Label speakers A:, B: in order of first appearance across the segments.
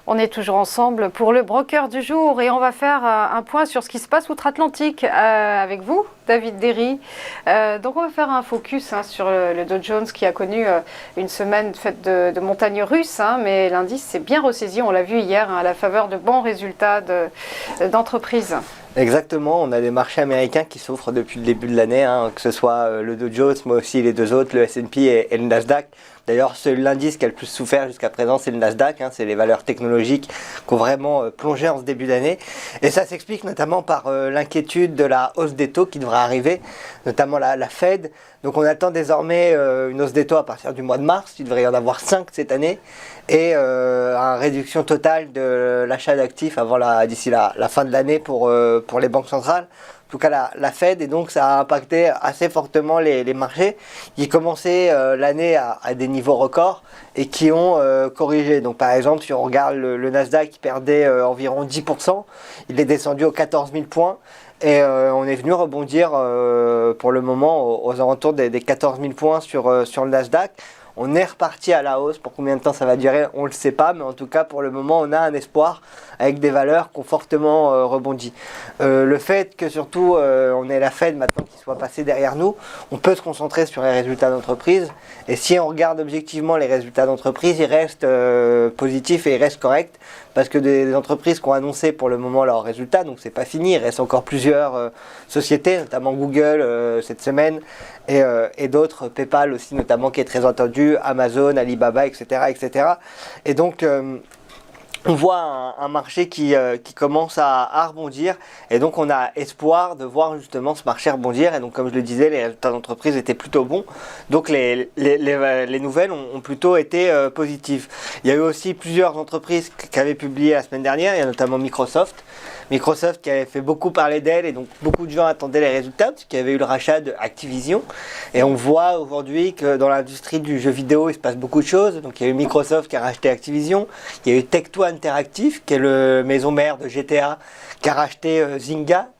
A: On est toujours ensemble pour le broker du jour et on va faire un point sur ce qui se passe outre-Atlantique avec vous, David Derry. Donc on va faire un focus sur le Dow Jones qui a connu une semaine faite de montagnes russes, mais l'indice s'est bien ressaisi, on l'a vu hier, à la faveur de bons résultats d'entreprises.
B: Exactement, on a des marchés américains qui souffrent depuis le début de l'année, que ce soit le Dow Jones, mais aussi les deux autres, le S&P et le Nasdaq. D'ailleurs, l'indice qui a le plus souffert jusqu'à présent, c'est le Nasdaq, c'est les valeurs technologiques qui ont vraiment plongé en ce début d'année. Et ça s'explique notamment par l'inquiétude de la hausse des taux qui devra arriver, notamment la Fed. Donc on attend désormais une hausse des taux à partir du mois de mars, il devrait y en avoir 5 cette année, et une réduction totale de l'achat d'actifs d'ici la fin de l'année pour les banques centrales. En tout cas la Fed, et donc ça a impacté assez fortement les marchés qui commençaient l'année à des niveaux records et qui ont corrigé. Donc par exemple, si on regarde le Nasdaq qui perdait environ 10%, il est descendu aux 14 000 points et on est venu rebondir pour le moment aux alentours des 14 000 points sur le Nasdaq. On est reparti à la hausse. Pour combien de temps ça va durer, on ne le sait pas, mais en tout cas pour le moment on a un espoir avec des valeurs qui ont fortement rebondi. Le fait que surtout on ait la Fed maintenant qui soit passée derrière nous, on peut se concentrer sur les résultats d'entreprise, et si on regarde objectivement les résultats d'entreprise, ils restent positifs et ils restent corrects, parce que des entreprises qui ont annoncé pour le moment leurs résultats, donc c'est pas fini, il reste encore plusieurs sociétés, notamment Google cette semaine, et d'autres, PayPal aussi notamment qui est très attendu, Amazon, Alibaba, etc. etc. Et donc on voit un marché qui commence à rebondir, et donc on a espoir de voir justement ce marché rebondir. Et donc comme je le disais, les résultats d'entreprise étaient plutôt bons, donc les nouvelles ont plutôt été positives. Il y a eu aussi plusieurs entreprises qui avaient publié la semaine dernière, il y a notamment Microsoft qui avait fait beaucoup parler d'elle, et donc beaucoup de gens attendaient les résultats parce qu'il y avait eu le rachat de Activision, et on voit aujourd'hui que dans l'industrie du jeu vidéo il se passe beaucoup de choses. Donc il y a eu Microsoft qui a racheté Activision, il y a eu Tech2 Interactive qui est le maison mère de GTA qui a racheté Zynga,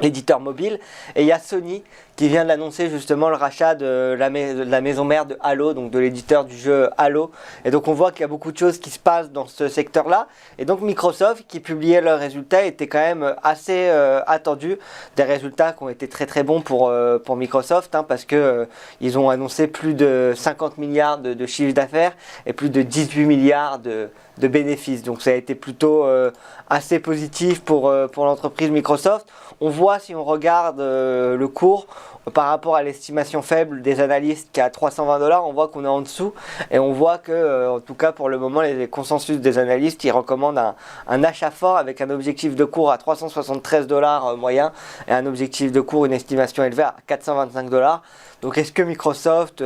B: l'éditeur mobile, et il y a Sony qui vient d'annoncer justement le rachat de la maison mère de Halo, donc de l'éditeur du jeu Halo. Et donc on voit qu'il y a beaucoup de choses qui se passent dans ce secteur-là. Et donc Microsoft, qui publiait leurs résultats, était quand même assez attendu. Des résultats qui ont été très très bons pour Microsoft, parce que ils ont annoncé plus de 50 milliards de chiffre d'affaires et plus de 18 milliards de bénéfices. Donc ça a été plutôt assez positif pour l'entreprise Microsoft. On voit, si on regarde le cours par rapport à l'estimation faible des analystes qui est à 320 $, on voit qu'on est en dessous, et on voit que en tout cas pour le moment les consensus des analystes, ils recommandent un achat fort avec un objectif de cours à 373 $ moyen, et un objectif de cours, une estimation élevée à 425 $. Donc est-ce que Microsoft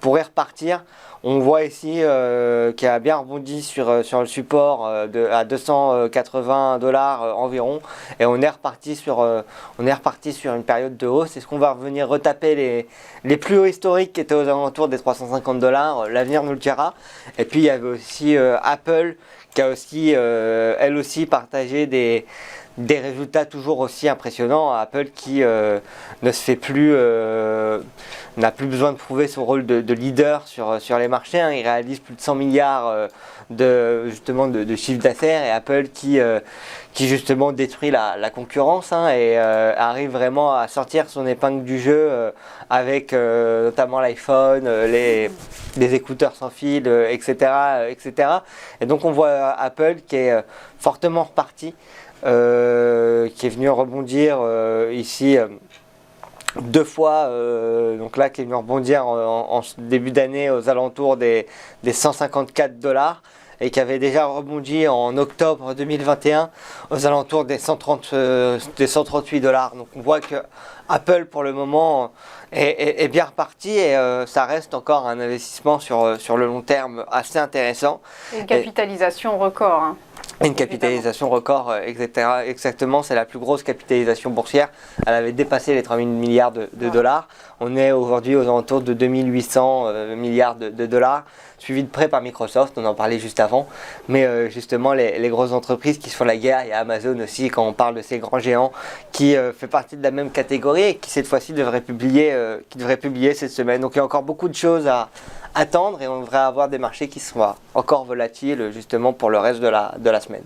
B: pourrait repartir? On voit ici qu'il a bien rebondi sur le support à 280 $ environ, et on est reparti sur une période de hausse. Est-ce qu'on va revenir retaper les plus hauts historiques qui étaient aux alentours des 350 $? L'avenir nous le dira. Et puis il y avait aussi Apple qui a aussi elle aussi partagé des résultats toujours aussi impressionnants. Apple qui ne se fait plus, n'a plus besoin de prouver son rôle de leader sur les marchés. Il réalise plus de 100 milliards de chiffre d'affaires, et Apple qui justement détruit la concurrence, et arrive vraiment à sortir son épingle du jeu avec notamment l'iPhone, les écouteurs sans fil, etc., etc. Et donc on voit Apple qui est fortement reparti, qui est venu rebondir ici deux fois, donc là qui est venu rebondir en début d'année aux alentours des 154 $, et qui avait déjà rebondi en octobre 2021 aux alentours des 138 $. Donc on voit que Apple pour le moment est bien reparti, et ça reste encore un investissement sur le long terme assez intéressant.
A: Une capitalisation record.
B: Une capitalisation record, exactement, c'est la plus grosse capitalisation boursière. Elle avait dépassé les 3 000 milliards de dollars. On est aujourd'hui aux alentours de 2800 milliards de dollars, suivi de près par Microsoft, on en parlait juste avant. Mais justement, les grosses entreprises qui se font la guerre, il y a Amazon aussi, quand on parle de ces grands géants, qui fait partie de la même catégorie et qui cette fois-ci devrait publier cette semaine. Donc il y a encore beaucoup de choses attendre et on devrait avoir des marchés qui seront encore volatiles justement pour le reste de la semaine.